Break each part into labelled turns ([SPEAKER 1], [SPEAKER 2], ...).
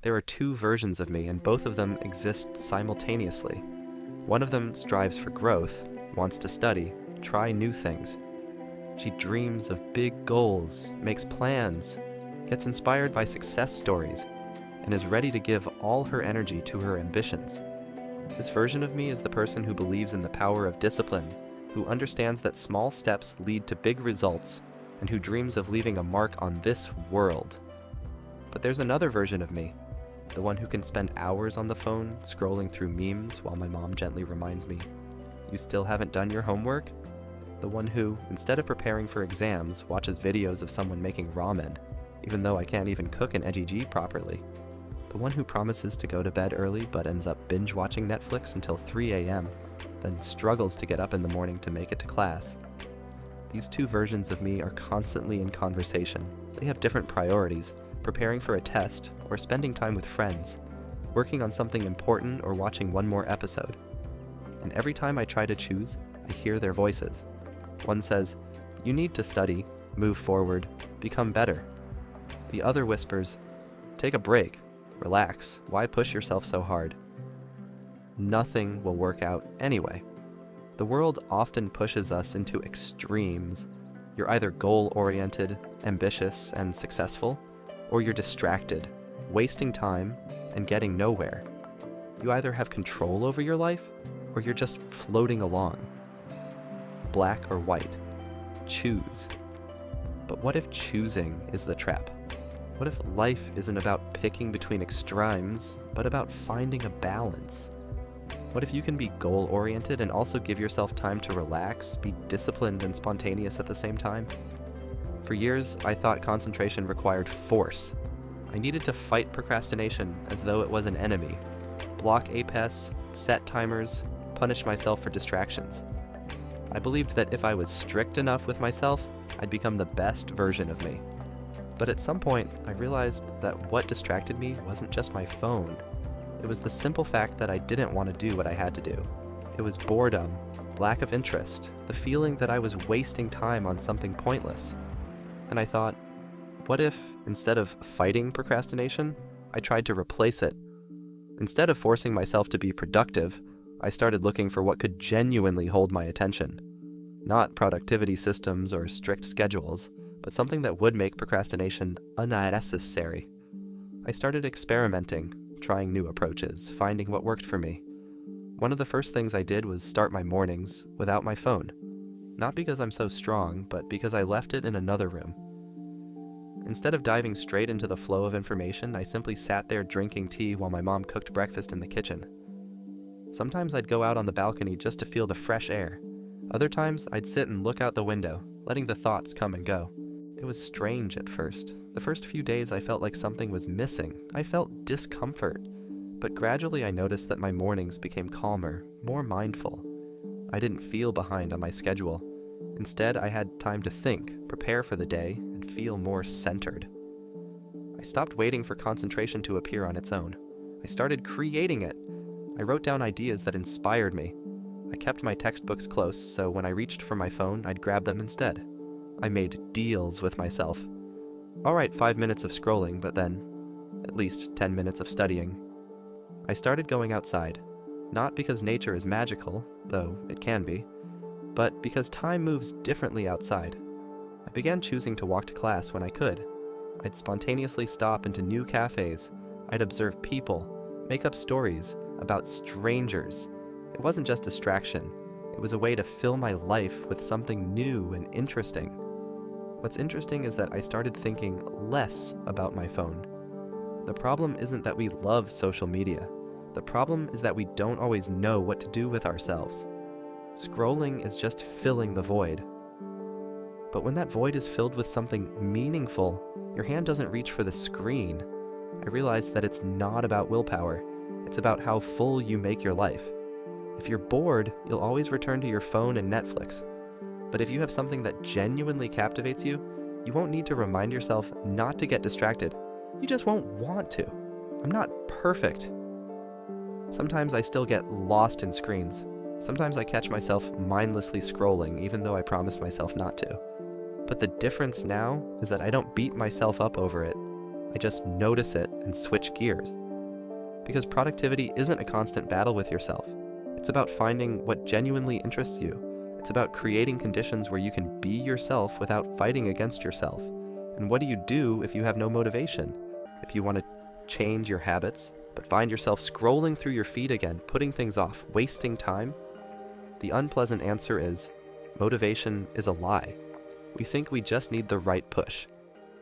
[SPEAKER 1] There are two versions of me, and both of them exist simultaneously. One of them strives for growth, wants to study, try new things. She dreams of big goals, makes plans, gets inspired by success stories, and is ready to give all her energy to her ambitions. This version of me is the person who believes in the power of discipline, who understands that small steps lead to big results, and who dreams of leaving a mark on this world. But there's another version of me, the one who can spend hours on the phone scrolling through memes while my mom gently reminds me, "You still haven't done your homework?" The one who, instead of preparing for exams, watches videos of someone making ramen, even though I can't even cook an egg properly. The one who promises to go to bed early but ends up binge-watching Netflix until 3 a.m., then struggles to get up in the morning to make it to class. These two versions of me are constantly in conversation. They have different priorities, preparing for a test or spending time with friends, working on something important or watching one more episode. And every time I try to choose, I hear their voices. One says, "You need to study, move forward, become better." The other whispers, "Take a break. Relax, why push yourself so hard?" Nothing will work out anyway. The world often pushes us into extremes. You're either goal-oriented, ambitious, and successful, or you're distracted, wasting time, and getting nowhere. You either have control over your life, or you're just floating along. Black or white. Choose. But what if choosing is the trap? What if life isn't about picking between extremes, but about finding a balance? What if you can be goal-oriented and also give yourself time to relax, be disciplined and spontaneous at the same time? For years, I thought concentration required force. I needed to fight procrastination as though it was an enemy, block APES, set timers, punish myself for distractions. I believed that if I was strict enough with myself, I'd become the best version of me. But at some point, I realized that what distracted me wasn't just my phone. It was the simple fact that I didn't want to do what I had to do. It was boredom, lack of interest, the feeling that I was wasting time on something pointless. And I thought, what if, instead of fighting procrastination, I tried to replace it? Instead of forcing myself to be productive, I started looking for what could genuinely hold my attention. Not productivity systems or strict schedules, but something that would make procrastination unnecessary. I started experimenting, trying new approaches, finding what worked for me. One of the first things I did was start my mornings without my phone. Not because I'm so strong, but because I left it in another room. Instead of diving straight into the flow of information, I simply sat there drinking tea while my mom cooked breakfast in the kitchen. Sometimes I'd go out on the balcony just to feel the fresh air. Other times, I'd sit and look out the window, letting the thoughts come and go. It was strange at first. The first few days I felt like something was missing. I felt discomfort. But gradually I noticed that my mornings became calmer, more mindful. I didn't feel behind on my schedule. Instead, I had time to think, prepare for the day, and feel more centered. I stopped waiting for concentration to appear on its own. I started creating it. I wrote down ideas that inspired me. I kept my textbooks close, so when I reached for my phone, I'd grab them instead. I made deals with myself. All right, 5 minutes of scrolling, but then at least 10 minutes of studying. I started going outside, not because nature is magical, though it can be, but because time moves differently outside. I began choosing to walk to class when I could. I'd spontaneously stop into new cafes. I'd observe people, make up stories about strangers. It wasn't just distraction. It was a way to fill my life with something new and interesting. What's interesting is that I started thinking less about my phone. The problem isn't that we love social media. The problem is that we don't always know what to do with ourselves. Scrolling is just filling the void. But when that void is filled with something meaningful, your hand doesn't reach for the screen. I realized that it's not about willpower. It's about how full you make your life. If you're bored, you'll always return to your phone and Netflix. But if you have something that genuinely captivates you, you won't need to remind yourself not to get distracted. You just won't want to. I'm not perfect. Sometimes I still get lost in screens. Sometimes I catch myself mindlessly scrolling, even though I promised myself not to. But the difference now is that I don't beat myself up over it. I just notice it and switch gears. Because productivity isn't a constant battle with yourself. It's about finding what genuinely interests you. It's about creating conditions where you can be yourself without fighting against yourself. And what do you do if you have no motivation? If you want to change your habits, but find yourself scrolling through your feed again, putting things off, wasting time? The unpleasant answer is, motivation is a lie. We think we just need the right push.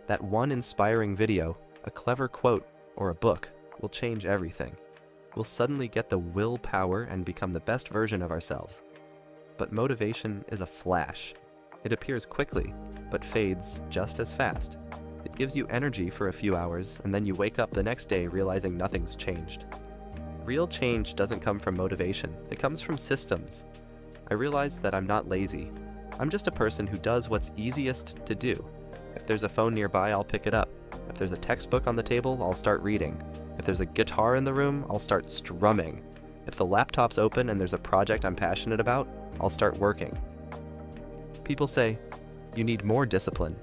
[SPEAKER 1] That one inspiring video, a clever quote, or a book will change everything. We'll suddenly get the willpower and become the best version of ourselves. But motivation is a flash. It appears quickly, but fades just as fast. It gives you energy for a few hours, and then you wake up the next day realizing nothing's changed. Real change doesn't come from motivation, it comes from systems. I realized that I'm not lazy. I'm just a person who does what's easiest to do. If there's a phone nearby, I'll pick it up. If there's a textbook on the table, I'll start reading. If there's a guitar in the room, I'll start strumming. If the laptop's open and there's a project I'm passionate about, I'll start working. People say, you need more discipline.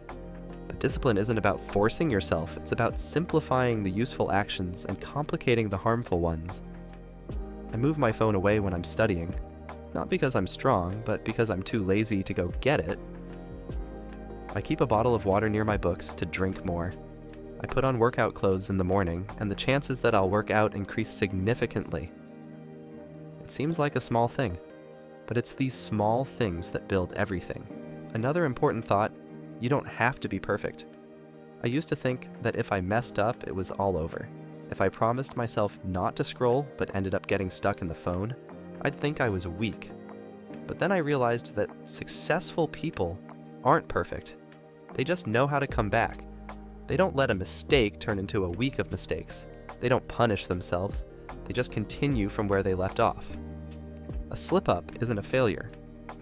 [SPEAKER 1] But discipline isn't about forcing yourself, it's about simplifying the useful actions and complicating the harmful ones. I move my phone away when I'm studying, not because I'm strong, but because I'm too lazy to go get it. I keep a bottle of water near my books to drink more. I put on workout clothes in the morning, and the chances that I'll work out increase significantly. It seems like a small thing, but it's these small things that build everything. Another important thought, you don't have to be perfect. I used to think that if I messed up, it was all over. If I promised myself not to scroll, but ended up getting stuck in the phone, I'd think I was weak. But then I realized that successful people aren't perfect. They just know how to come back. They don't let a mistake turn into a week of mistakes. They don't punish themselves. They just continue from where they left off. A slip-up isn't a failure.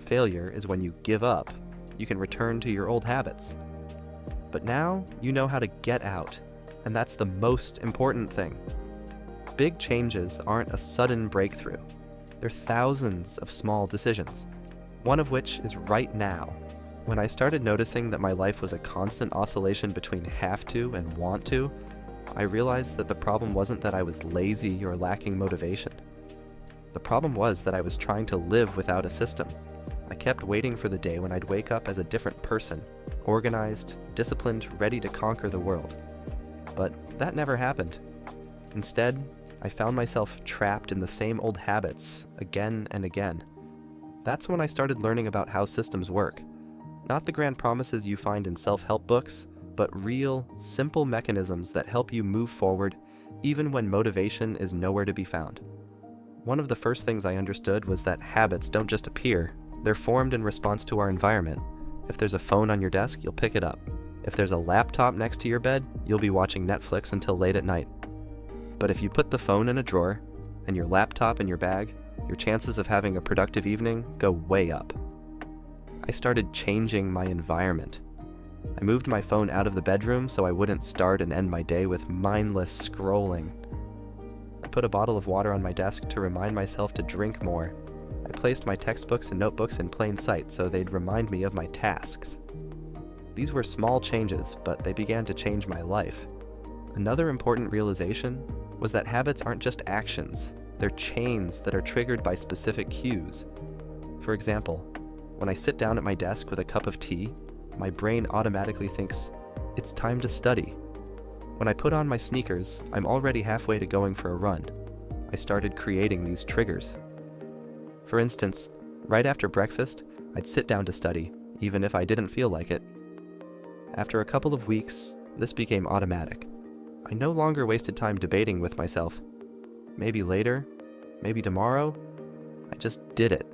[SPEAKER 1] Failure is when you give up. You can return to your old habits. But now you know how to get out, and that's the most important thing. Big changes aren't a sudden breakthrough. They're thousands of small decisions, one of which is right now. When I started noticing that my life was a constant oscillation between have to and want to, I realized that the problem wasn't that I was lazy or lacking motivation. The problem was that I was trying to live without a system. I kept waiting for the day when I'd wake up as a different person, organized, disciplined, ready to conquer the world. But that never happened. Instead, I found myself trapped in the same old habits again and again. That's when I started learning about how systems work. Not the grand promises you find in self-help books, but real, simple mechanisms that help you move forward even when motivation is nowhere to be found. One of the first things I understood was that habits don't just appear, they're formed in response to our environment. If there's a phone on your desk, you'll pick it up. If there's a laptop next to your bed, you'll be watching Netflix until late at night. But if you put the phone in a drawer and your laptop in your bag, your chances of having a productive evening go way up. I started changing my environment. I moved my phone out of the bedroom so I wouldn't start and end my day with mindless scrolling. I put a bottle of water on my desk to remind myself to drink more. I placed my textbooks and notebooks in plain sight so they'd remind me of my tasks. These were small changes, but they began to change my life. Another important realization was that habits aren't just actions, they're chains that are triggered by specific cues. For example, when I sit down at my desk with a cup of tea, my brain automatically thinks, it's time to study. When I put on my sneakers, I'm already halfway to going for a run. I started creating these triggers. For instance, right after breakfast, I'd sit down to study, even if I didn't feel like it. After a couple of weeks, this became automatic. I no longer wasted time debating with myself. Maybe later, maybe tomorrow, I just did it.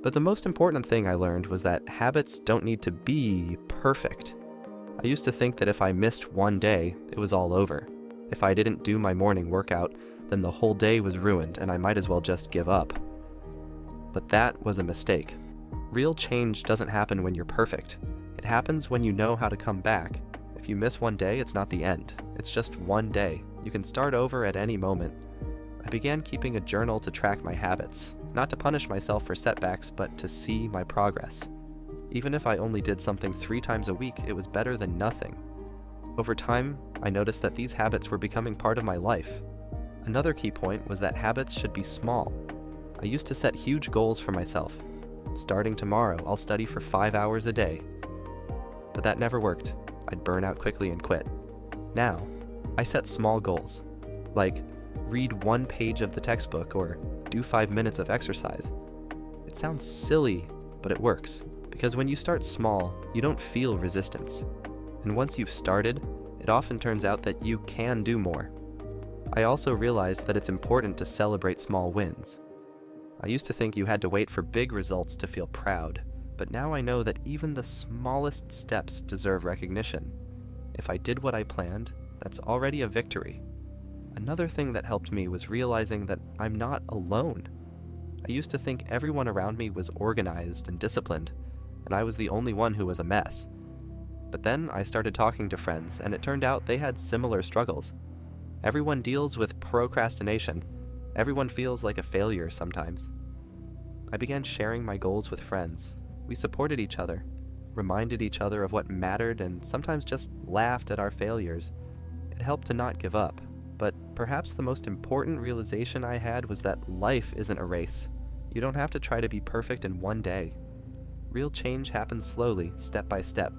[SPEAKER 1] But the most important thing I learned was that habits don't need to be perfect. I used to think that if I missed one day, it was all over. If I didn't do my morning workout, then the whole day was ruined and I might as well just give up. But that was a mistake. Real change doesn't happen when you're perfect. It happens when you know how to come back. If you miss one day, it's not the end. It's just one day. You can start over at any moment. I began keeping a journal to track my habits, not to punish myself for setbacks, but to see my progress. Even if I only did something 3 times a week, it was better than nothing. Over time, I noticed that these habits were becoming part of my life. Another key point was that habits should be small. I used to set huge goals for myself. Starting tomorrow, I'll study for 5 hours a day. But that never worked. I'd burn out quickly and quit. Now, I set small goals, like read 1 page of the textbook or do 5 minutes of exercise. It sounds silly, but it works, because when you start small, you don't feel resistance. And once you've started, it often turns out that you can do more. I also realized that it's important to celebrate small wins. I used to think you had to wait for big results to feel proud, but now I know that even the smallest steps deserve recognition. If I did what I planned, that's already a victory. Another thing that helped me was realizing that I'm not alone. I used to think everyone around me was organized and disciplined, and I was the only one who was a mess. But then I started talking to friends, and it turned out they had similar struggles. Everyone deals with procrastination. Everyone feels like a failure sometimes. I began sharing my goals with friends. We supported each other, reminded each other of what mattered, and sometimes just laughed at our failures. It helped to not give up, but perhaps the most important realization I had was that life isn't a race. You don't have to try to be perfect in one day. Real change happens slowly, step by step.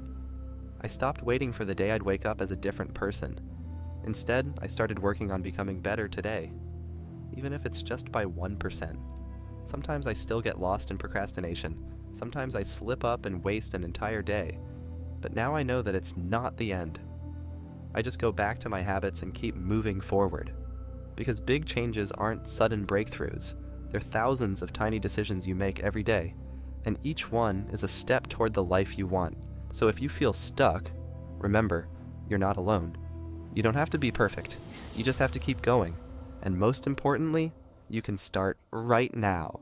[SPEAKER 1] I stopped waiting for the day I'd wake up as a different person. Instead, I started working on becoming better today, even if it's just by 1%. Sometimes I still get lost in procrastination. Sometimes I slip up and waste an entire day. But now I know that it's not the end. I just go back to my habits and keep moving forward. Because big changes aren't sudden breakthroughs. They're thousands of tiny decisions you make every day, and each one is a step toward the life you want. So if you feel stuck, remember, you're not alone. You don't have to be perfect. You just have to keep going. And most importantly, you can start right now.